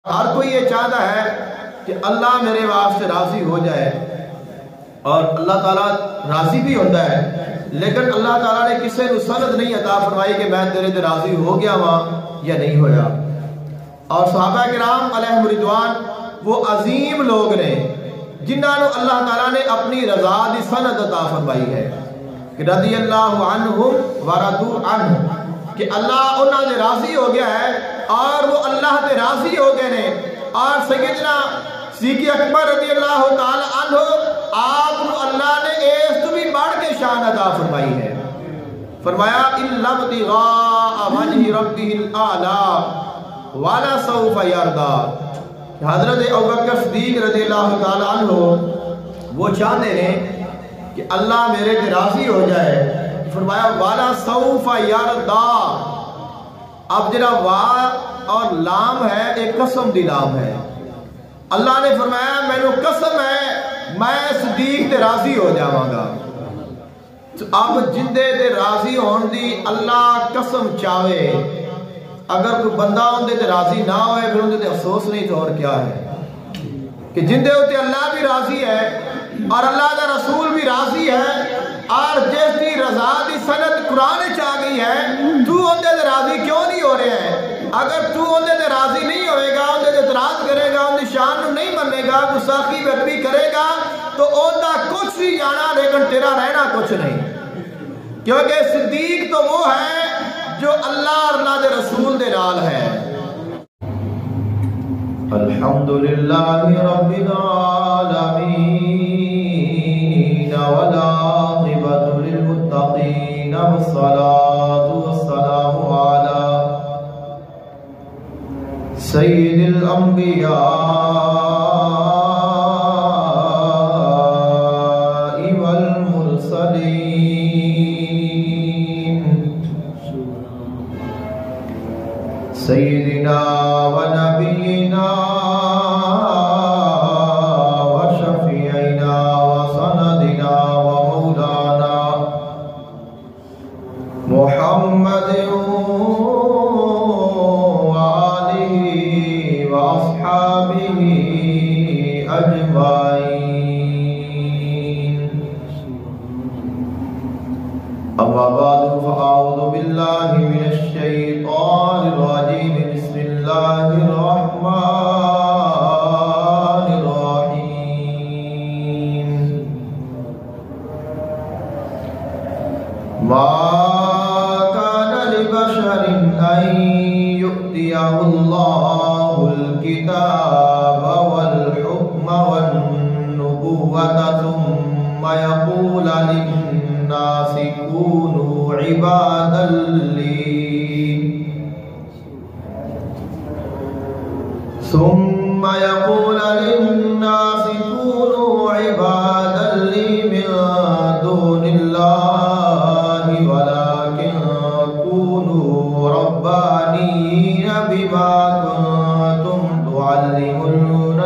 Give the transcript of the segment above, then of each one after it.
ہر کوئی یہ چاہتا ہے کہ اللہ میرے واسطے راضی ہو جائے، اور اللہ تعالیٰ راضی بھی ہوتا ہے، لیکن اللہ تعالیٰ نے کسی کو سند نہیں عطا فرمائی کہ میں تیرے تے راضی ہو گیا وہاں یا نہیں ہویا۔ اور صحابہ کرام علیہم رضوان وہ عظیم لوگ نے جنہاں نو اللہ تعالیٰ نے اپنی رضا دی سند عطا فرمائی ہے کہ رضی اللہ عنہم ورضوا عنہ، کہ اللہ انہاں سے راضی ہو گیا ہے اور وہ اللہ سے راضی ہو گئے نے۔ اور سیدنا صدیق اکبر رضی اللہ تعالی عنہ آپ کو اللہ نے اس تو بھی بڑھ کے شان عطا فرمائی ہے، فرمایا الا ابتغاء وجہ ربہ الاعلی ولسوف یرضی۔ حضرت ابوبکر صدیق رضی اللہ تعالی عنہ وہ چاہتے ہیں کہ اللہ میرے سے راضی ہو جائے، فرمایا وَلَسَوْفَ يَرْضَى۔ اب جناب وا اور لام ہے ایک قسم دی لام ہے، اللہ نے فرمایا میں نے قسم ہے میں صدیق تے راضی ہو جاواں گا۔ اب جندے تے راضی ہون دی اللہ قسم چاہے، اگر کوئی بندہ اندے تے راضی نہ ہوئے پھر اندے تے افسوس نہیں تو اور کیا ہے کہ جندے ہوتے اللہ بھی راضی ہے اور اللہ دا رسول بھی راضی ہے، اور جس دی رضا دی سند قرآن چاہ گئی ہے تو اندے دے راضی کیوں نہیں ہو رہے ہیں؟ اگر تو اندے دے راضی نہیں ہوئے گا، اندے دے اعتراض کرے گا، اندے شان نو نہیں منے گا، گستاخی بے ادبی کرے گا تو اوندا کچھ بھی جانا لیکن تیرا رہنا کچھ نہیں، کیونکہ صدیق تو وہ ہے جو اللہ اور اللہ دے رسول دے نال ہے۔ الحمدللہ رب العالمین والعاقبۃ للمتقین والصلاة والسلام علی سید الانبیاء والمرسلین سیدنا و نبینا و شفیعنا و سندنا و مولانا محمد و آلہ و اصحابہ اجمعین۔ اما بعد فاعوذ باللہ من الشیطان الرجیم، بسم اللہ الرحمن الرحیم۔ ما كان لبشر ان يؤتيه الله الكتاب والحكم والنبوة ثم يقول للناس كونوا عبادا لي من دون الله ولكن كونوا ربانيين بما كنتم تعلمون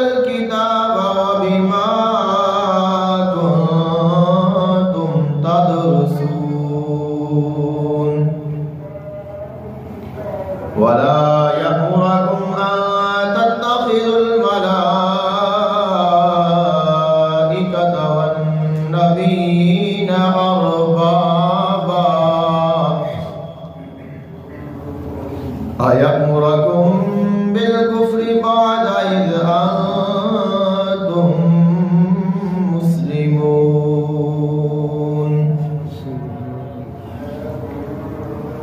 الكتاب وبما كنتم تدرسون ولا يأمركم أن تتخذوا الملائكة والنبيين أربابا أيأمركم بالكفر بعد إذ أنتم مسلمون۔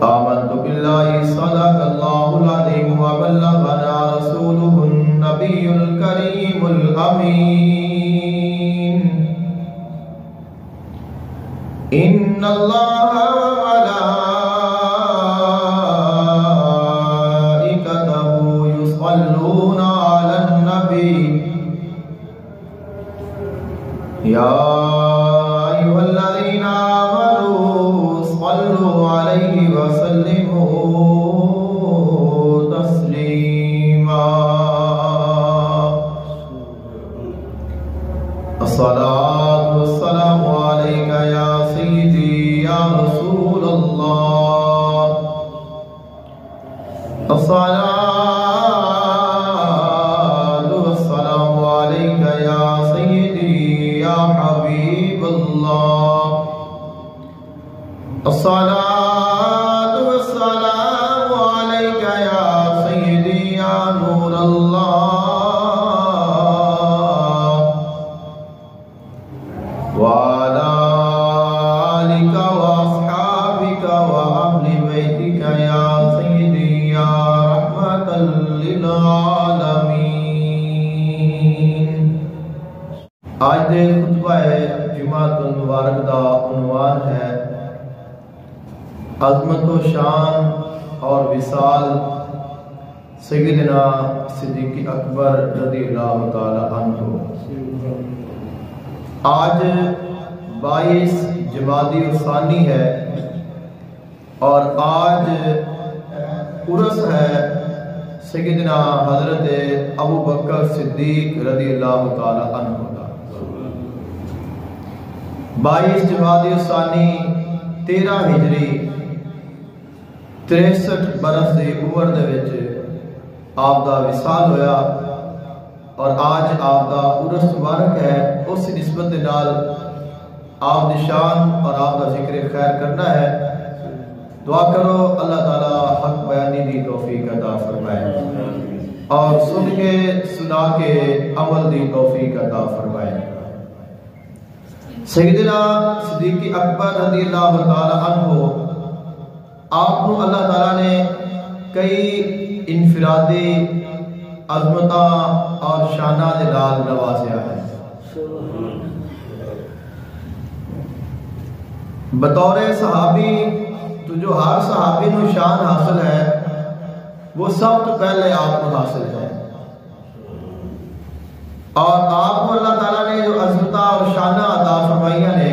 آمنت بالله صدق الله العظيم وبلغنا رسوله النبي الكريم الأمين إن الله وملائكته يصلون على النبي يا أيها الذين آمنوا صلوا عليه وسلموا تسليما۔ الصلاة والسلام عليك يا رسول اللہ الصلاۃ والسلام علیک یا سیدی یا حبیب اللہ الصلاۃ والسلام علیک یا سیدی یا نور اللہ وعلى آلك وأصحابك وأهل بيتك يا سيدي يا رحمة للعالمين۔ آج دے خطبہ جمعۃ المبارک دا عنوان ہے عظمت و شان اور وصال سیدنا صدیق اکبر رضی اللہ تعالی عنہ۔ آج 22 جمادی الثانی ہے اور آج عرس ہے سیدنا حضرت ابو بکر صدیق رضی اللہ تعالی عنہ کا۔ 22 جمادی الثانی 13 ہجری 63 برس دی عمر دے وچ آپ دا وصال ہویا اور آج آپ دا عرس مبارک ہے۔ اس نسبت دے نال آپ دی شان اور آپ دا ذکر خیر کرنا ہے۔ دعا کرو اللہ تعالی حق بیانی دی توفیق عطا فرمائے اور سن کے سنا کے عمل دی توفیق عطا فرمائے۔ سیدنا صدیق اکبر رضی اللہ تعالی عنہ آپ کو اللہ تعالی نے کئی انفرادی عظمتاں اور شانہ دے نال نوازیا ہے۔ بطور صحابی تو جو ہر صحابی نو شان حاصل ہے وہ سب تو پہلے آپ کو حاصل ہے، اور آپ کو اللہ تعالیٰ نے جو عظمتاں اور شانہ عطا فرمائیاں نے،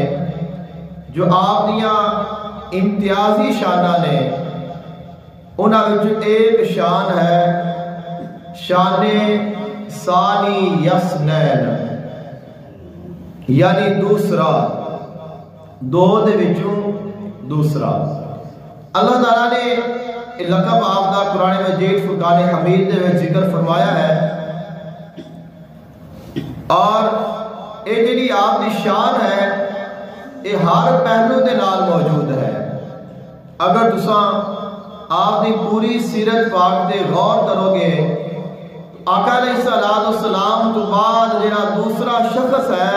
جو آپ دیاں امتیازی شانہ نے، انہاں وچ ایک شان ہے شان ثانی یسنین، یعنی دوسرا، دو دے وچوں دوسرا۔ اللہ تعالیٰ نے لقب آپ دا قرآن مجید فرقان حمید دے وچ ذکر فرمایا ہے، اور یہ جڑی آپ دی شان ہے یہ ہر پہلو دے نال موجود ہے۔ اگر تساں آپ دی پوری سیرت پاک دے غور کرو گے، آقا علیہ السلام تو بعد جڑا دوسرا شخص ہے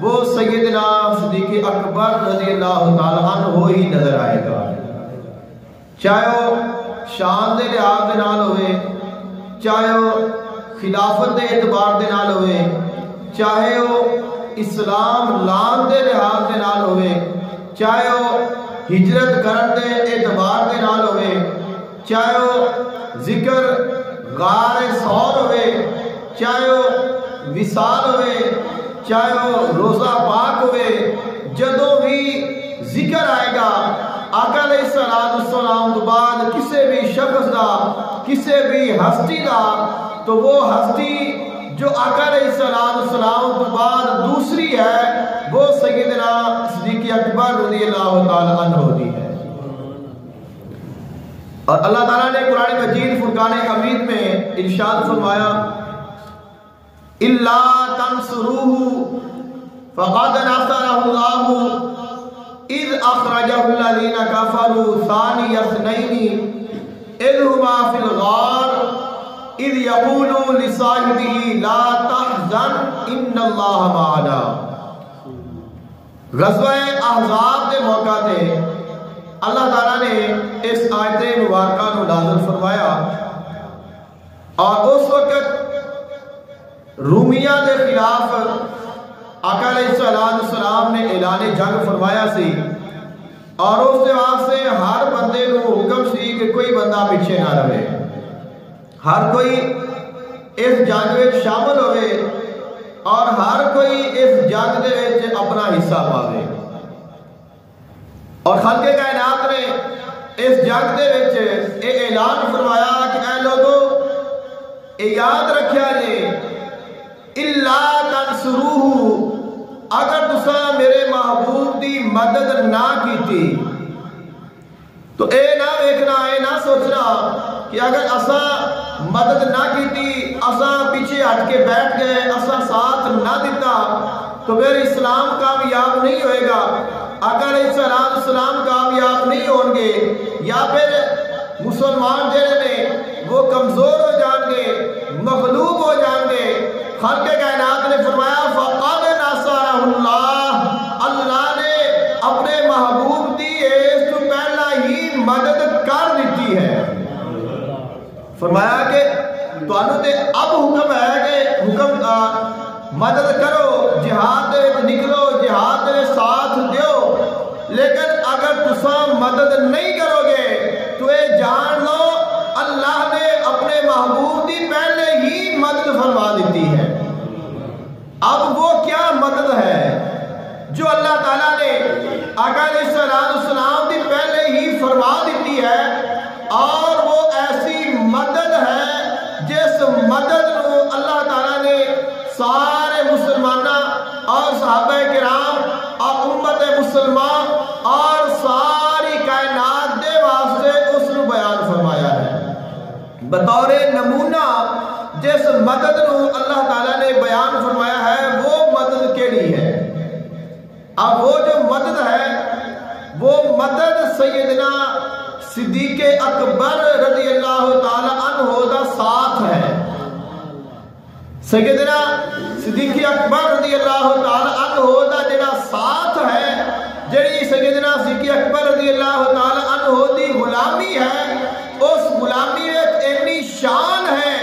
وہ سیدنا صدیق اکبر رضی اللہ تعالیٰ عنہ ہی نظر آئے گا، چاہے وہ شان دے لحاظ دے نال ہوئے، چاہے وہ خلافت دے اعتبار دے نال ہوئے، چاہے وہ اسلام لان دے لحاظ دے نال ہوئے، چاہے وہ ہجرت کرن دے اعتبار دے نال ہوئے، چاہے وہ ذکر غار سور ہوئے، چاہے وہ وصال ہوئے، چاہے وہ روزہ پاک ہوئے، جدوں بھی ذکر آئے گا آقا علیہ السلام تو بعد کسے بھی شخص دا، کسے بھی ہستی دا، تو وہ ہستی جو آقا علیہ السلام تو بعد دوسری ہے وہ سیدنا صدیق اکبر رضی اللہ تعالی عنہ دی ہے۔ اور اللہ تعالیٰ نے قرآن مجید فرقان حمید میں ارشاد فرمایا اِلَّا تَنْصُرُوهُ فَقَدْ نَصَرَهُ اللَّهُ اِذْ أَخْرَجَهُ الَّذِينَ كَفَرُوا ثَانِيَ اثْنَيْنِ اِذْ هُمَا فِي الْغَارِ اِذْ يَقُولُ لِصَاحِبِهِ لَا تَحْزَنْ إِنَّ اللَّهَ مَعَنَا۔ غزوہ احزاب کے موقع تے اللہ تعالیٰ نے اس آیت مبارکہ کو نازل فرمایا، اور اس وقت رومیہ کے خلاف آقا علیہ السلام نے اعلان جنگ فرمایا سی، اور اس کے واسطے ہر بندے کو حکم سی کہ کوئی بندہ پیچھے نہ رہے، ہر کوئی اس جنگ میں شامل ہوئے اور ہر کوئی اس جنگ دے وچ اپنا حصہ پاوے۔ اور خالق کائنات نے اس جنگ دے وچ یہ اعلان فرمایا کہ اے لوگو یاد رکھیا جے اِلَّا تَنْصُرُوهُ، اگر تساں میرے محبوب دی دی مدد نہ کیتی تو اے نہ ویکھنا اے نہ سوچنا کہ اگر اسا مدد نہ کیتی اسا پیچھے ہٹ کے بیٹھ گئے اسا ساتھ نہ دیتا تو پھر اسلام کامیاب نہیں ہوئے گا، اگر اسلام کامیاب نہیں ہوں گے یا پھر مسلمان جڑے نے وہ کمزور ہو جان گے، مغلوب ہو جان گے۔ خالق کائنات نے فرمایا فقد نصرہ اللہ، اللہ نے اپنے محبوب دی اس تو پہلا ہی مدد کر دیتی ہے۔ فرمایا کہ تانوں تے اب حکم ہے کہ مدد کرو، جہاد نکلو، جہاد ساتھ دیو، لیکن اگر تساں مدد نہیں کرو گے تو اے جان لو اللہ نے اپنے محبوب دی پہلے ہی مدد فرما دیتی ہے۔ اب وہ کیا مدد ہے جو اللہ تعالیٰ نے آقا علیہ السلام دی پہلے ہی فرما دیتی ہے، اور وہ ایسی مدد ہے جس مدد نو اللہ تعالیٰ نے سارے مسلمانہ اور صحابہ کرام اور امت مسلمان اور ساری کائنات دے واسطے اس نو بیان فرمایا ہے۔ بطور نمونہ جس مدد نو اللہ تعالیٰ نے بیان فرمایا ہے وہ مدد کیڑی ہے؟ اب وہ جو مدد ہے وہ مدد سیدنا صدیق اکبر رضی اللہ تعالیٰ عنہ دا ساتھ ہے۔ سیدنا صدیق اکبر رضی اللہ تعالیٰ عنہ دا جڑا ساتھ ہے، جڑی سیدنا صدیق اکبر رضی اللہ تعالیٰ عنہ دی غلامی ہے، اس غلامی میں اتنی شان ہے،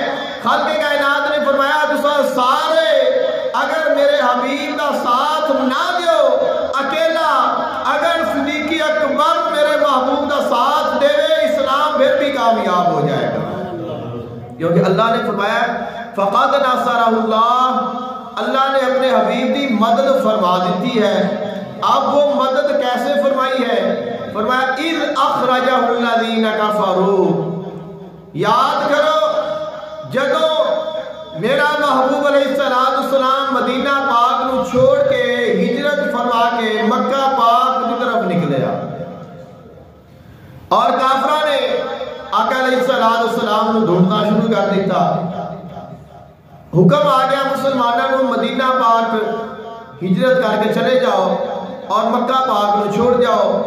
خالق کائنات نے فرمایا تساں سارے اگر میرے حبیب دا ساتھ نہ دیو اکیلا، اگر صدیق اکبر میرے محبوب دا ساتھ دے اسلام پھر بھی کامیاب ہو جائے گا، کیونکہ اللہ نے فرمایا فقد نصرہ اللہ نے اپنے حبیب دی مدد فرما دیتی ہے۔ اب وہ مدد کیسے فرمائی ہے؟ فرمایا اذ اخرجہ الذین کفروا، یاد کرو جدو میرا محبوب علیہ السلام مدینہ پاک نو چھوڑ کے ہجرت فرما کے مکہ پاک کی طرف نکلیا اور کافرہ نے آقا علیہ السلام نو ڈھونڈنا شروع کر دیتا۔ حکم آ گیا مسلمانوں کو مدینہ پاک ہجرت کر کے چلے جاؤ اور مکہ پاک نو چھوڑ جاؤ۔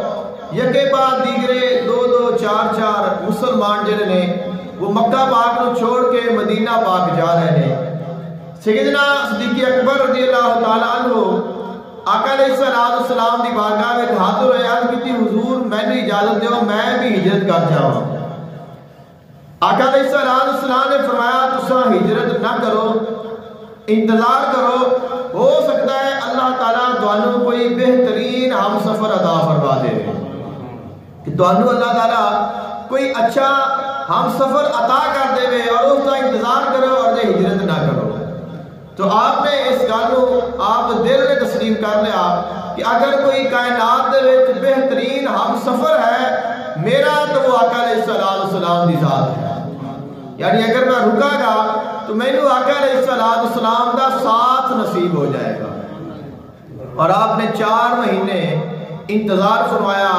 یکے بعد دیگرے دو دو چار چار مسلمان جڑے نے وہ مکہ پاک نو چھوڑ کے مدینہ پاک جا رہے ہیں۔ سیدنا صدیق اکبر رضی اللہ تعالیٰ عنہ آقا علیہ السلام دی بارگاہ میں حاضر ہوئے، عرض کی حضور میں نے اجازت دیو میں بھی ہجرت کر جاؤں۔ آقا علیہ السلام نے فرمایا تساں ہجرت نہ کرو، انتظار کرو، ہو سکتا ہے اللہ تعالیٰ تانوں کوئی بہترین ہم سفر عطا فرما دے کہ تانوں اللہ تعالیٰ کوئی اچھا ہم سفر عطا کر دے اور اس کا انتظار کرو اور جے ہجرت نہ کرو۔ تو آپ نے اس گالوں آپ دل نے تسلیم کر لیا کہ اگر کوئی کائنات دے وچ بہترین ہم سفر ہے میرا تو وہ آقا علیہ السلام دی ذات ہے، یعنی اگر میں رکا گا تو میں نے آقا علیہ السلام دا ساتھ نصیب ہو جائے گا۔ اور آپ نے 4 مہینے انتظار فرمایا،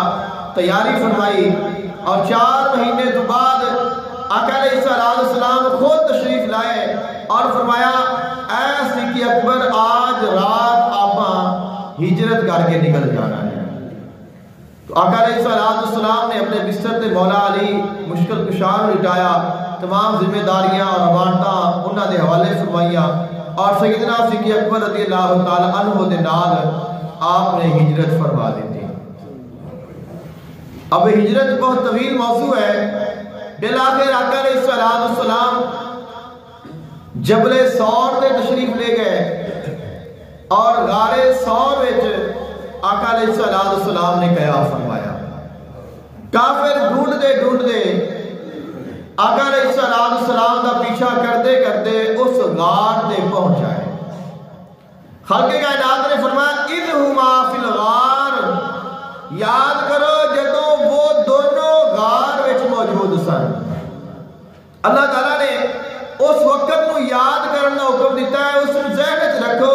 تیاری فرمائی، اور 4 مہینے تو بعد آقا علیہ السلام خود تشریف لائے اور فرمایا اے صدیق اکبر آج رات آپ ہجرت کر کے نکل جانا ہے۔ تو آقا علیہ السلام نے اپنے بستر سے مولا علی مشکل کشان لٹایا، تمام ذمہ داریاں اور امانتاں انہاں دے حوالے فرمائیاں، اور سیدنا صدیق اکبر رضی اللہ تعالی عنہ دے نال آپ نے ہجرت فرما دی۔ اب ہجرت بہت طویل موضوع ہے۔ بلاخر آقا علیہ السلام جبل ثور تے تشریف لے گئے اور غار ثور وچ آقا علیہ السلام نے قیام فرمایا۔ کافر ڈھونڈتے آقا علیہ السلام دا پیچھا کرتے اس غار تے پہنچ جائے۔ خالق کائنات نے فرمایا اذ ہما فی الغار، یاد کرو جدوں وہ دونوں غار وچ موجود سن۔ اللہ تعالیٰ نے اس وقت کو یاد کرنے کا حکم دیتا ہے، اس کو ذہن وچ رکھو،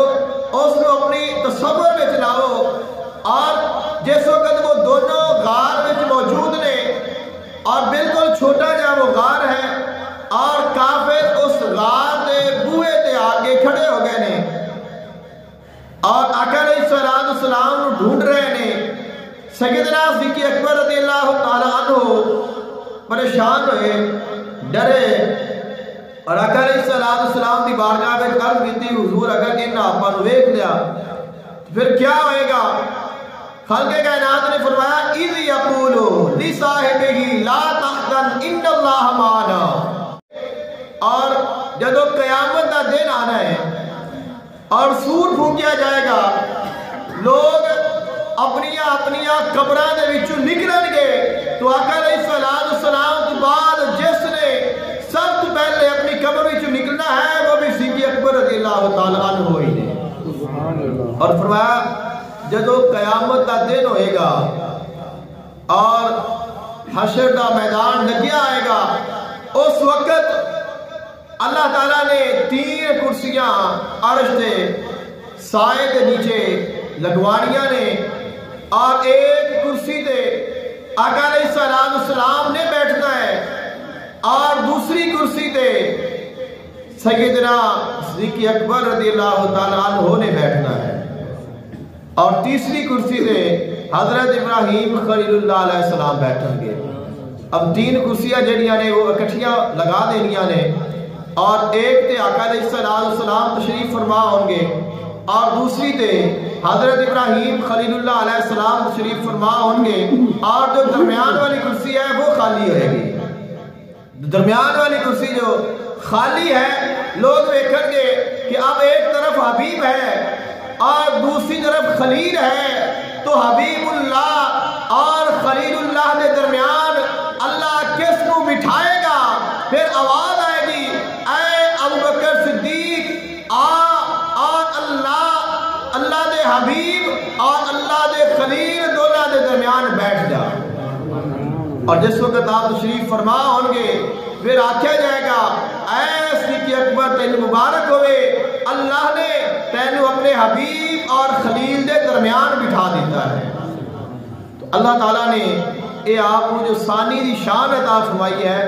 اس کو اپنی تصور وچ لاؤ، اور گئے نے اور آقا علیہ السلام نو ڈھونڈ رہے نے. سیدنا صدیق اکبر رضی اللہ تعالیٰ عنہ پریشان ہوئے, ڈرے اور آقا علیہ السلام دی بارگاہ میں عرض کیتی حضور اگر انہاں آپاں نوں ویکھ لیا پھر کیا ہوئے گا؟ خالق کائنات نے فرمایا اذ یقول لصاحبہ لا تحزن ان اللہ معنا. اور جدو قیامت کا دن آنا ہے اور سور پھونکیا جائے گا, لوگ اپنی قبراں دے وچوں نکلن گے تو آقا علیہ السلام تو بعد جس نے سب تو پہلے اپنی قبر وچوں نکلنا ہے وہ بھی صدیق اکبر رضی اللہ تعالی عنہ ہی نے. اور فرمایا جدو قیامت کا دن ہوئے گا اور حشر کا میدان لگیا آئے گا, اس وقت اللہ تعالیٰ نے 3 کرسیاں عرش دے سائے دے نیچے لگوانیاں نے اور ایک کرسی دے آقا علیہ السلام نے بیٹھنا ہے اور دوسری کرسی دے سیدنا صدیق اکبر رضی اللہ تعالیٰ عنہ نے بیٹھنا ہے اور تیسری کرسی دے حضرت ابراہیم خلیل اللہ علیہ السلام بیٹھیں گے. اب 3 کرسیاں جڑیاں نے وہ اکٹھیاں لگا دینیاں نے اور ایک تے آقا علیہ السلام تشریف فرما ہوں گے اور دوسری تے حضرت ابراہیم خلیل اللہ علیہ السلام تشریف فرما ہوں گے اور جو درمیان والی کرسی ہے وہ خالی ہوئے گی. درمیان والی کرسی جو خالی ہے لوگ دیکھیں گے کہ اب ایک طرف حبیب ہے اور دوسری طرف خلیل ہے, تو حبیب اللہ اور خلیل اللہ کے درمیان اللہ کس کو بٹھائے گا؟ پھر آواز آئے گی اے ابوبکر صدیق اور اللہ دے حبیب اور اللہ دے خلیل دونوں دے درمیان بیٹھ جا. اور جس وقت آپ تشریف فرما ہوں گے پھر آکھا جائے گا اے صدیق اکبر تین مبارک ہوئے, اللہ نے تینو اپنے حبیب اور خلیل دے درمیان بٹھا دیتا ہے. تو اللہ تعالیٰ نے یہ آپ کو جو ثانی دی شان عطا فرمائی ہے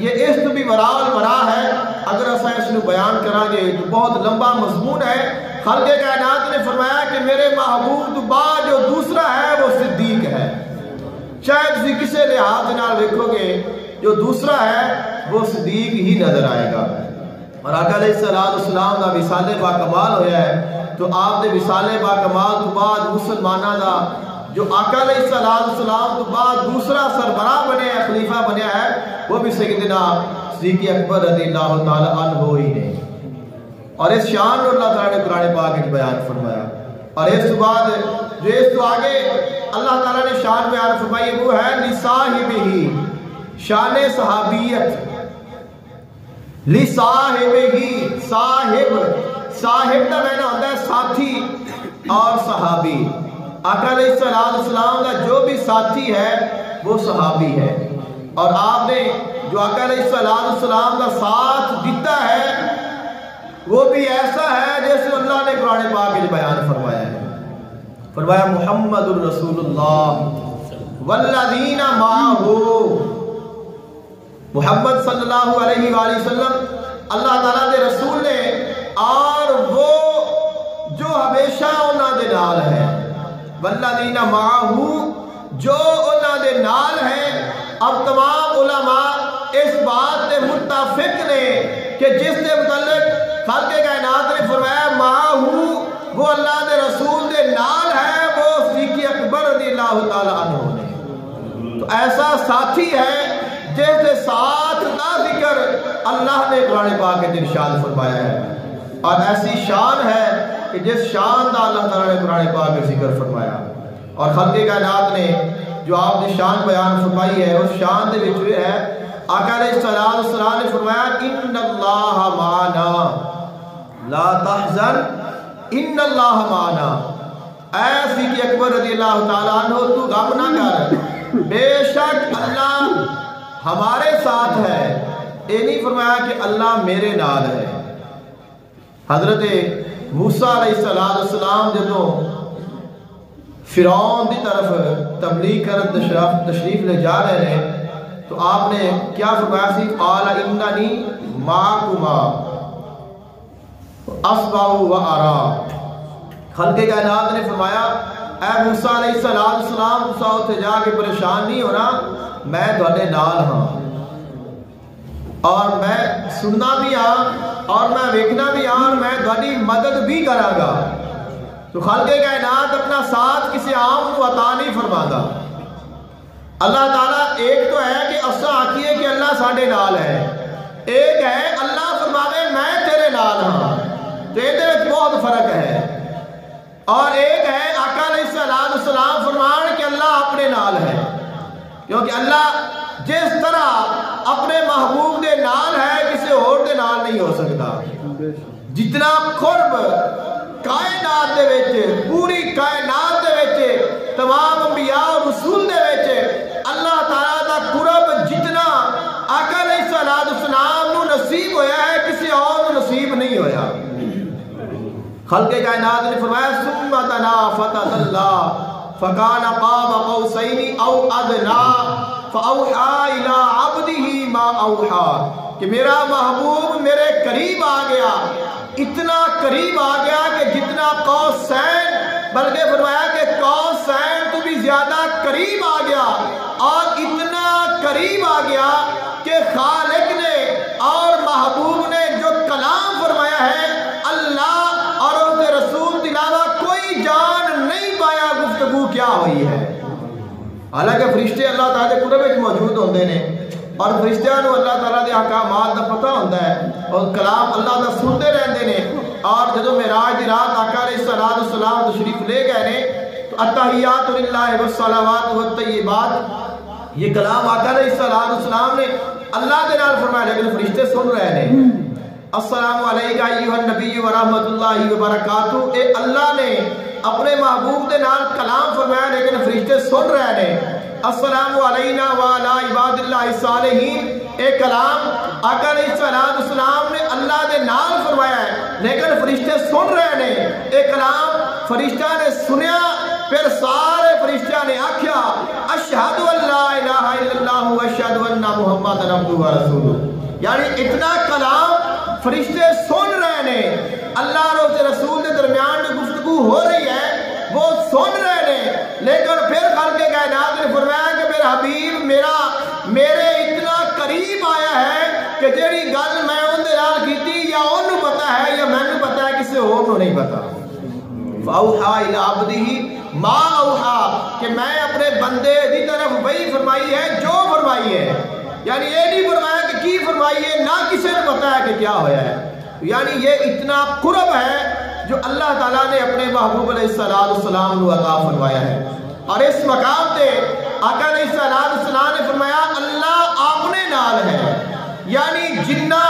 یہ اس تو بھی ورال ورا ہے. اگر اسا اس نو بیان کریں گے تو بہت لمبا مضمون ہے. خالق کائنات نے فرمایا کہ میرے محبوب تو بعد جو دوسرا ہے وہ صدیق ہے. شاید کسی کسے لحاظ نال دیکھو گے جو دوسرا ہے وہ صدیق ہی نظر آئے گا. اور آقا علیہ السلام کا وصال با کمال ہویا ہے تو آپ دے وصال با کمال تو بعد مسلمانہ دا جو آقا علیہ السلام تو بعد دوسرا سربراہ بنے ہے, خلیفہ بنے ہے, وہ بھی سیدنا صدیق اکبر رضی اللہ تعالی عنہ ہی نے. اور اس شان کو اللہ تعالیٰ نے قرآن پاک میں بیان فرمایا. اور اس بعد جو اس تو آگے اللہ تعالیٰ نے شان بیان فرمائی وہ ہے لصاحبہ, شان صحابیت. لصاحبہ, صاحب کا معنی ہوتا ہے ساتھی اور صحابی. آقا علیہ السلام کا جو بھی ساتھی ہے وہ صحابی ہے. اور آپ نے جو آقا علیہ السلام کا ساتھ دیتا ہے وہ بھی ایسا ہے جیسے اللہ نے قرآن پاک میں بیان فرمایا ہے. فرمایا محمد الرسول اللہ والذین معہ, محمد صلی اللہ علیہ وآلہ وسلم اللہ تعالیٰ دے رسول نے اور وہ جو ہمیشہ انہاں دے نال ہے. والذین معہ, جو انہاں دے نال ہے. اب تمام علماء اس بات سے متفق نے کہ جس کے متعلق خالق کائنات نے فرمایا معہ وہ اللہ دے رسول دے نال ہے وہ صدیق اکبر رضی اللہ تعالی عنہ نے. تو ایسا ساتھی ہے جس کے ساتھ کا ذکر اللہ نے قرآن پاک میں ارشاد فرمایا ہے. اور ایسی شان ہے کہ جس شان کا اللہ تعالیٰ نے قرآن پاک میں ذکر فرمایا. اور خالق کائنات نے جو آپ نے شان بیان فرمائی ہے اس شان دے وچ ہے آقا علیہ السلام نے فرمایا ان اللہ معنا لا تحزن ان اللہ معنا. اے صدیق اکبر رضی اللہ تعالیٰ عنہ تو غم نہ کر, بے شک اللہ ہمارے ساتھ ہے. یہ نہیں فرمایا کہ اللہ میرے نال ہے. حضرت موسیٰ علیہ السلام جدوں فرعون دی طرف تبلیغ کرن تشریف لے جا رہے ہیں تو آپ نے کیا فرمایا سی قال اننی معکما, اسمع و ارا۔ خلق کائنات نے فرمایا اے موسیٰ علیہ السلام تسا اتھے جا کے پریشان نہیں ہونا، میں تواڈے نال ہاں اور میں سننا بھی ہاں اور میں ویکھنا بھی ہاں اور میں تواڈی مدد بھی کراں گا۔ تو خالق کائنات اپنا ساتھ کسی عام کو عطا نہیں فرماتا۔ اللہ تعالیٰ ایک تو ہے کہ اساں آکھیے کہ اللہ ساڈے نال ہے، ایک ہے اللہ فرماوے میں تیرے نال ہاں، تو یہ بہت فرق ہے۔ اور ایک ہے آقا علیہ السلام فرمان کہ اللہ اپنے نال ہے، کیونکہ اللہ جس طرح اپنے محبوب دے نال ہے کسی اور دے نال نہیں ہو سکتا۔ جتنا قرب کائنات دے وچ، پوری کائنات دے وچ، تمام انبیاء اور رسول دے وچ اللہ تعالیٰ دا قرب جتنا آقا علیہ السلام نو نصیب ہویا ہے کسی اور نو نصیب نہیں ہویا۔ خلق کائنات نے فرمایا ثم دنا فتدلى فكان قاب قوسين او ادنى فاوحى الى عبده ما اوحى، کہ میرا محبوب میرے قریب آ گیا، اتنا قریب آ گیا کہ جتنا قوسین، بلکہ فرمایا کہ قوسین تو بھی زیادہ قریب آ گیا، اور اتنا قریب آ گیا کہ خالق نے اور محبوب نے جو کلام فرمایا ہے اللہ اور اس کے رسول کے علاوہ کوئی جان نہیں پایا گفتگو کیا ہوئی ہے۔ حالانکہ فرشتے اللہ تعالیٰ کے قرب میں موجود ہوتے ہیں اور فرشتیاں نو اللہ تعالیٰ کے احکامات کا پتہ ہوتا ہے اور کلام اللہ کا سنتے رہتے ہیں۔ اور جب معراج دی رات آقا علیہ السلام تشریف لے گئے نے تو التحیات للہ والصلوات والطیبات، یہ کلام آقا علیہ السلام نے اللہ کے نال فرمایا، لیکن فرشتے سن رہے ہیں۔ السلام علیکہ ایھا النبی ورحمۃ اللہ وبرکاتہ، اے اللہ نے اپنے محبوب دے نال کلام فرمایا لیکن فرشتے سن رہے ہیں۔ السلام علینا وعلی عباد اللہ الصالحین، اے کلام آقا علیہ السلام نے اللہ دے نال فرمایا ہے لیکن فرشتے سن رہے ہیں۔ اے کلام فرشتہ نے سنیا، پھر سارے فرشتہ نے آکھیا اشہد ان لا الہ الا اللہ واشہد ان محمد عبدہ ورسولہ، یعنی اتنا کلام فرشتے سن رہے ہیں۔ اللہ اور اس رسول کے درمیان میں گفتگو ہو رہی ہے، وہ سن رہے ہیں، لیکن پھر خالق کائنات نے فرمایا کہ میرا حبیب میرے اتنا قریب آیا ہے کہ جیڑی گل میں ان دے نال کیتی یا انہوں پتا ہے یا میں نے پتا ہے کسی اور کو نہیں پتا۔ فاوحا الی عبدہ ما اوحا، کہ میں اپنے بندے دی طرف وہی فرمائی ہے جو فرمائی ہے، یعنی یہ نہیں فرمایا کہ کی فرمائی ہے، نہ کسی نے پتا ہے کہ کیا ہویا ہے۔ یعنی یہ اتنا قرب ہے جو اللہ تعالیٰ نے اپنے محبوب علیہ السلام کو عطا فرمایا ہے۔ اور اس مقام تے آقا علیہ السلام نے فرمایا اللہ اپنے نال ہے، یعنی جنہ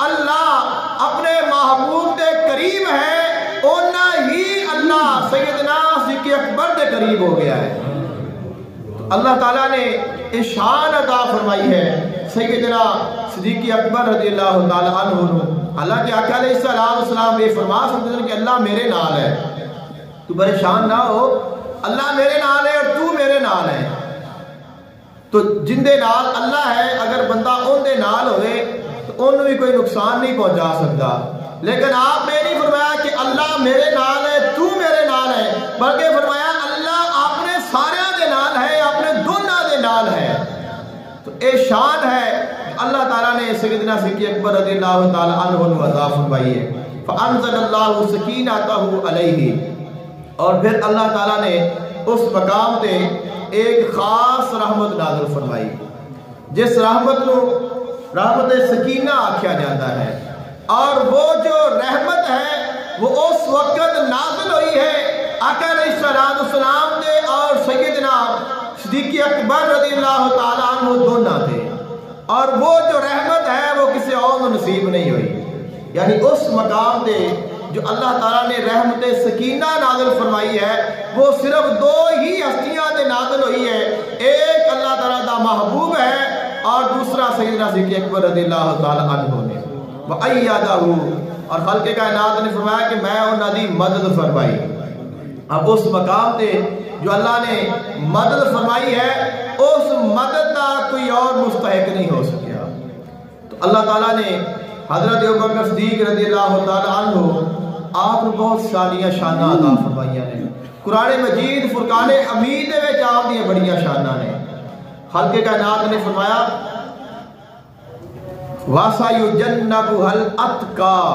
اللہ اپنے محبوب دے قریب ہے اونا ہی اللہ سیدنا صدیق اکبر دے قریب ہو گیا ہے۔ اللہ تعالیٰ نے شان عطا فرمائی ہے سیدنا صدیق اکبر رضی اللہ تعالیٰ عنہ۔ حالانکہ آقا علیہ السلام یہ فرما سکتے ہیں کہ اللہ میرے نال ہے، تو پریشان نہ ہو، اللہ میرے نال ہے اور تو میرے نال ہے۔ تو جن دے نال اللہ ہے، اگر بندہ ان دے نال ہوئے تو ان بھی کوئی نقصان نہیں پہنچا سکتا۔ لیکن آپ نے نہیں فرمایا کہ اللہ میرے نال ہے تو میرے نال ہے، بلکہ فرمایا اللہ اپنے سارے دے نال ہے، اپنے دونوں دے نال ہے۔ تو اے شان ہے اللہ تعالیٰ نے سیدنا صدیق اکبر رضی اللہ تعالیٰ عنہ عطا فرمائی ہے۔ فانزل اللہ سکینتہ علیہ، اور پھر اللہ تعالیٰ نے اس مقام تے ایک خاص رحمت نازل فرمائی، جس رحمت کو رحمت سکینہ آکھیا جاتا ہے، اور وہ جو رحمت ہے وہ اس وقت نازل ہوئی ہے آقا علیہ السلام دے اور سیدنا صدیق اکبر رضی اللہ تعالیٰ عنہ دونوں تھے، اور وہ جو رحمت ہے وہ کسی اور کو نصیب نہیں ہوئی۔ یعنی اس مقام دے جو اللہ تعالیٰ نے رحمت سکینہ نازل فرمائی ہے وہ صرف دو ہی ہستیاں دے نازل ہوئی ہے، ایک اللہ تعالیٰ دا محبوب ہے اور دوسرا سیدنا صدیق اکبر رضی اللہ تعالیٰ عنہ نے۔ وَأَيَّدَهُ، اور خالق کائنات نے فرمایا کہ میں انہاں دی مدد فرمائی۔ اب اس مقام تے جو اللہ نے مدد فرمائی ہے اس مدد کا کوئی اور مستحق نہیں ہو سکیا۔ تو اللہ تعالیٰ نے حضرت ابوبکر صدیق رضی اللہ تعالیٰ عنہ آپ نے بہت ساریاں شانہ عطا فرمائیاں نے. قرآن مجید فرقان حمید میں آپ دی بڑیاں شانہ نے. خالق کائنات نے فرمایا وَسَيُجَنَّبُهَا الْأَتْقَى.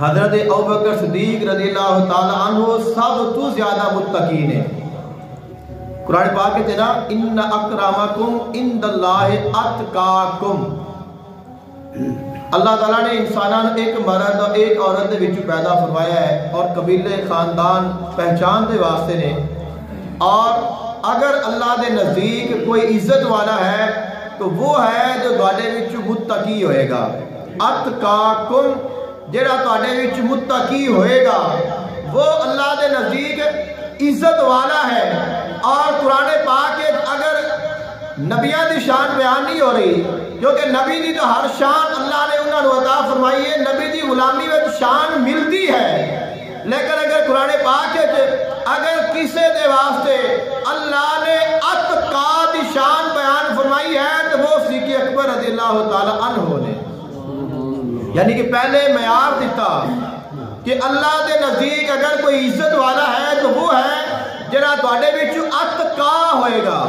حضرت ابوبکر صدیق رضی اللہ تعالیٰ عنہ سب تو زیادہ متقی نے. قرآن پاک کہتے ہیں نا ان اکرمکم عند اللہ اتقاکم. اللہ تعالیٰ نے انسانوں ایک مرد اور ایک عورت دے وچ پیدا فرمایا ہے اور قبیلے خاندان پہچان دے واسطے نے. اور اگر اللہ دے نزدیک کوئی عزت والا ہے تو وہ ہے جو تواڈے وچ متقی ہوئے گا. اتقاکم جڑا تواڈے وچ متقی ہوئے گا وہ اللہ دے نزدیک عزت والا ہے. اور قرآن پاک اگر نبیوں دی شان بیان نہیں ہو رہی کیونکہ نبی دی تو ہر شان اللہ نے انہوں نے عطا فرمائی ہے. نبی دی غلامی میں شان ملتی ہے لیکن اگر قرآن پاک اگر کسی دے واسطے اللہ نے اتقا دی شان بیان فرمائی ہے تو وہ صدیق اکبر رضی اللہ تعالی عنہ نے. یعنی کہ پہلے معیار دیتا کہ اللہ دے نزدیک اگر کوئی عزت والا ہے تو وہ ہے جڑا تواڈے وچ اتقا ہوئے گا.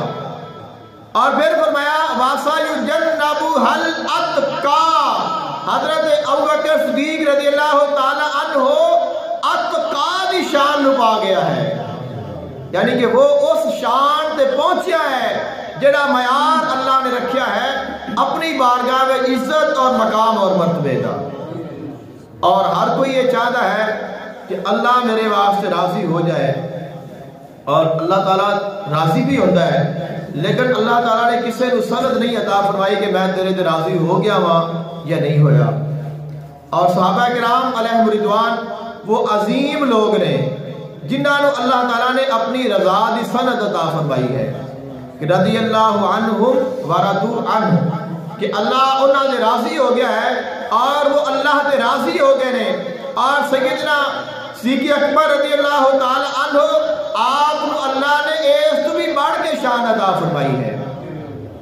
اور پھر فرمایا وَسَيُجَنَّبُهَا الْأَتْقَى. حضرت ابوبکر صدیق رضی اللہ تعالی عنہ اتقا دی شان نو پا گیا ہے. یعنی کہ وہ اس شان تے پہنچیا ہے جڑا معیار اللہ نے رکھیا ہے اپنی بارگاہ میں عزت اور مقام اور مرتبے کا. اور ہر کوئی یہ چاہتا ہے کہ اللہ میرے واسطے راضی ہو جائے اور اللہ تعالیٰ راضی بھی ہوتا ہے لیکن اللہ تعالیٰ نے کسی کو سند نہیں عطا فرمائی کہ میں تیرے تے راضی ہو گیا وہاں یا نہیں ہویا. اور صحابہ کرام علیہم رضوان وہ عظیم لوگ نے جنہاں نے اللہ تعالیٰ نے اپنی رضا دی سند عطا فرمائی ہے کہ رضی اللہ عنہم ورضوا عنہ کہ اللہ انہاں سے راضی ہو گیا ہے اور وہ اللہ سے راضی ہو گئے نے. اور سیدنا صدیق اکبر رضی اللہ تعالی عنہ آپ کو اللہ نے اس تو بھی بڑھ کے شان عطا فرمائی ہے.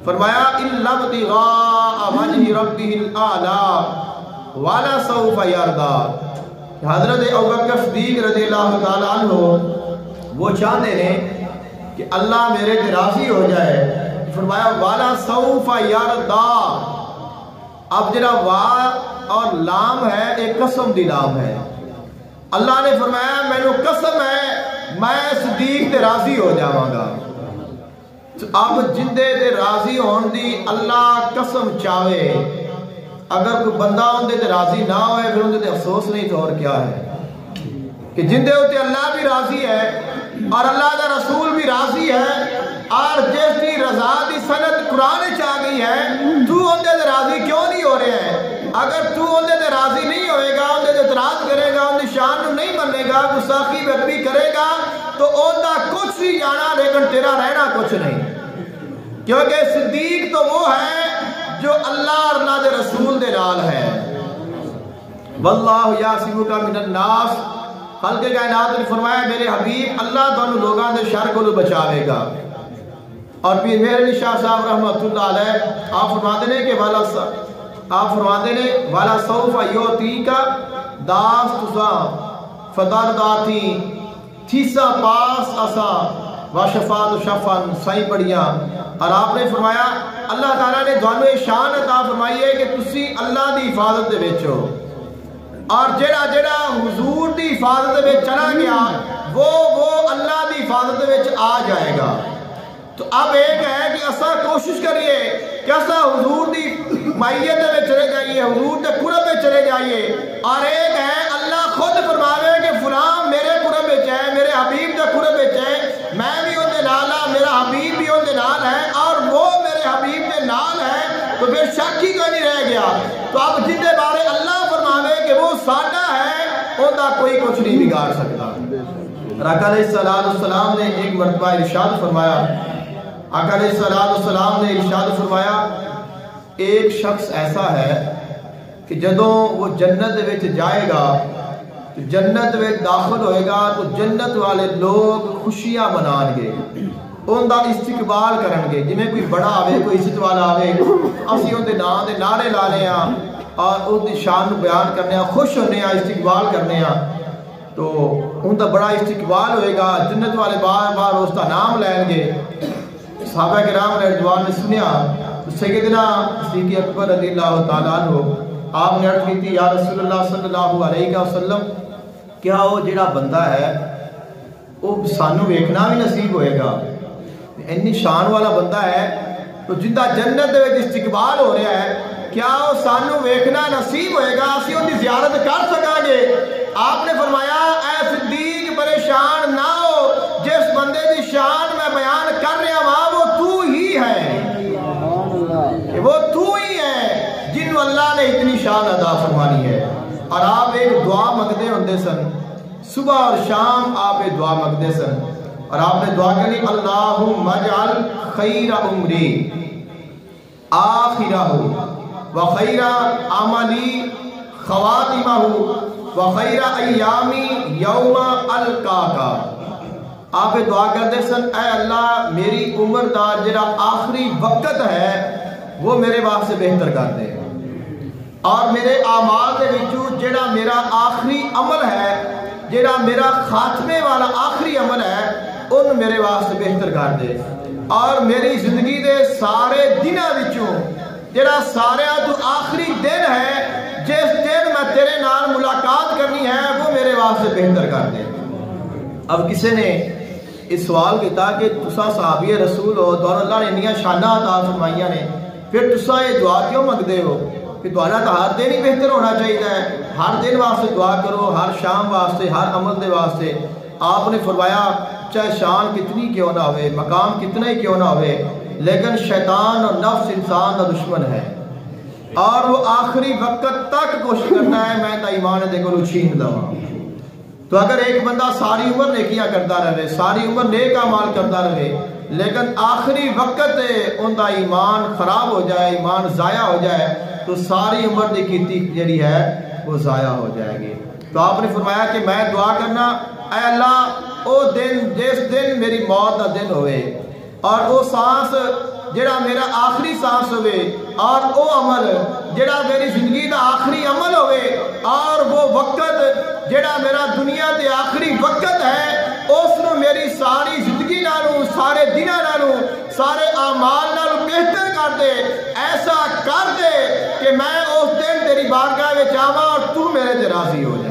فرمایا الا ابتغاء وجه ربه الاعلى ولسوف يرضى. حضرت ابوبکر صدیق رضی اللہ تعالی عنہ وہ چاہتے ہیں کہ اللہ میرے تے راضی ہو جائے. فرمایا ولسوف يرضى. اب جڑا وا اور لام ہے ایک قسم دی لام ہے. اللہ نے فرمایا مینوں قسم ہے میں صدیق تے راضی ہو جاواں گا. اب جندے تے راضی ہون دی اللہ قسم چاہے اگر کوئی بندہ اندے تے راضی نہ ہوئے پھر اندے تے افسوس نہیں تو اور کیا ہے کہ جندے ہوتے اللہ بھی راضی ہے اور اللہ کا رسول بھی راضی ہے اور جس کی رضا دی سند قرآن چاہ گئی ہے تو اندے تے راضی کیوں نہیں ہو رہے ہیں. اگر تو اندے تے راضی نہیں ہوئے گا اندے تے اعتراض کرے گا اندے شان نو نہیں منے گا گستاخی بدبی کرے گا تو اندہ کچھ بھی جانا لیکن تیرا رہنا کچھ نہیں. کیونکہ صدیق تو وہ ہے جو اللہ اور اللہ دے رسول دے نال ہے. واللہ یعصمک من الناس. خالق کائنات نے فرمایا میرے حبیب اللہ دونوں لوگاں دے شر کو بچاوے گا. اور پھر میرے علی شاہ صاحب رحمۃ اللہ علیہ آپ فرماتے ہیں کہ آپ فرماتے ہیں والا سوف یعطیک داستزا فدرداتی تھیسا پاس اسا وشفاعت شفن سائیں پڑیاں. اور آپ نے فرمایا اللہ تعالیٰ نے دونوں شان عطا فرمائی ہے کہ تسی اللہ دی حفاظت دے وچ ہو اور جڑا جڑا حضور دی حفاظت دے وچ چلا گیا وہ اللہ دی حفاظت دے وچ آ جائے گا. تو اب ایک ہے کہ اسا کوشش کریے کہ اسا حضور دی مائیت دے وچ چلے جائیے حضور دے قرب میں چلے جائیے. اور ایک ہے اللہ خود فرماوے کہ فلاں میرے قرب وچ ہے میرے حبیب دے قرب وچ ہے میں بھی اون دے نال ہاں میرا حبیب بھی اون دے نال ہے اور وہ میرے حبیب دے نال ہے تو پھر شک ہی کوئی نہیں رہ گیا. تو اب جن دے بارے اللہ فرماوے کہ وہ ساڈا ہے اون دا کوئی کچھ نہیں بگاڑ سکتا. آقا علیہ السلام نے ایک مرتبہ ارشاد فرمایا آقا علیہ السلام نے ارشاد فرمایا ایک شخص ایسا ہے کہ جدوں وہ جنت وچ جائے گا تو جنت وچ داخل ہوئے گا تو جنت والے لوگ خوشیاں منان گے ان دا استقبال کرن گے. جویں کوئی بڑا آوے کوئی عزت والا آوے اسی ان دے نام دے نعرے لا لے ہاں اور اس کی شان بیان کرنے خوش ہونے استقبال کرنے تو ان کا بڑا استقبال ہوئے گا. جنت والے بار بار اس کا نام لین گے. صحابہ کرام نے رضوان نے سنیا تو سیدنا صدیق اکبر رضی اللہ تعالیٰ عنہ آپ نے عرض کی تھی یا رسول اللہ صلی اللہ علیہ وسلم کیا وہ جڑا بندہ ہے وہ سانو ویکھنا بھی نصیب ہوئے گا؟ اتنی شان والا بندہ ہے تو جنہ جنت دے وچ استقبال ہو رہا ہے کیا وہ سانو ویکھنا نصیب ہوئے گا؟ اسی ان کی زیارت کر سکیں گے؟ آپ نے فرمایا اے صدیق پریشان نہ ہو، جس بندے کی شان میں بیان کر رہا ہوں وہ تو ہی ہے، وہ تو ہی ہے جن اللہ نے اتنی شان عطا فرمانی ہے. اور آپ ایک دعا منگتے ہوندے سن، صبح اور شام آپ ایک دعا منگتے سن اور آپ نے دعا کرنی اللہم اجعل خیر عمری آخرہ وخیر عملی خواتمہ وخیر ایامی یوم القاکا. آپ دعا کرتے سن اے اللہ میری عمر دا جڑا آخری وقت ہے وہ میرے واسطے بہتر کر دے، اور میرے اعمال دے وچوں جڑا میرا آخری عمل ہے، جڑا میرا خاتمے والا آخری عمل ہے ان میرے واسطے بہتر کر دے، اور میری زندگی دے سارے دنوں وچوں جڑا سارے تو آخری دن ہے جس دن میں تیرے نال ملاقات کرنی ہے وہ میرے واسطے بہتر کر دے. اب کسی نے اس سوال کیتا کہ تسا صحابی رسول ہو تو اللہ نے انیاں شاناں عطا فرمائیاں نے پھر تسا یہ دعا کیوں منگدے ہو کہ تہاڈا تو ہر دن ہی بہتر ہونا چاہیے، ہر دن واسطے دعا کرو، ہر شام واسطے، ہر عمل دے واسطے. آپ نے فرمایا چاہے شان کتنی کیوں نہ ہوئے، مقام کتنا ہی کیوں نہ ہوئے، لیکن شیطان اور نفس انسان کا دشمن ہے اور وہ آخری وقت تک کوشش کرتا ہے میں تا ایمان دے کو چھین دواں. تو اگر ایک بندہ ساری عمر نیکیاں کرتا رہے، ساری عمر نیک اعمال کرتا رہے، لیکن آخری وقت ان کا ایمان خراب ہو جائے، ایمان ضائع ہو جائے تو ساری عمر دی کیتی جڑی ہے وہ ضائع ہو جائے گی. تو آپ نے فرمایا کہ میں دعا کرنا اے اللہ او دن جس دن میری موت کا دن ہوئے اور او سانس جڑا میرا آخری سانس ہوئے اور او عمل جڑا میری زندگی دا آخری عمل ہوئے اور وہ وقت جڑا میرا دنیا دے آخری وقت ہے اس نو میری ساری زندگی نالوں، سارے دنوں نالوں، سارے اعمال نالوں بہتر کر دے. ایسا کر دے کہ میں اس دن تیری بارگاہ میں جاواں اور تو میرے تے راضی ہو جائے.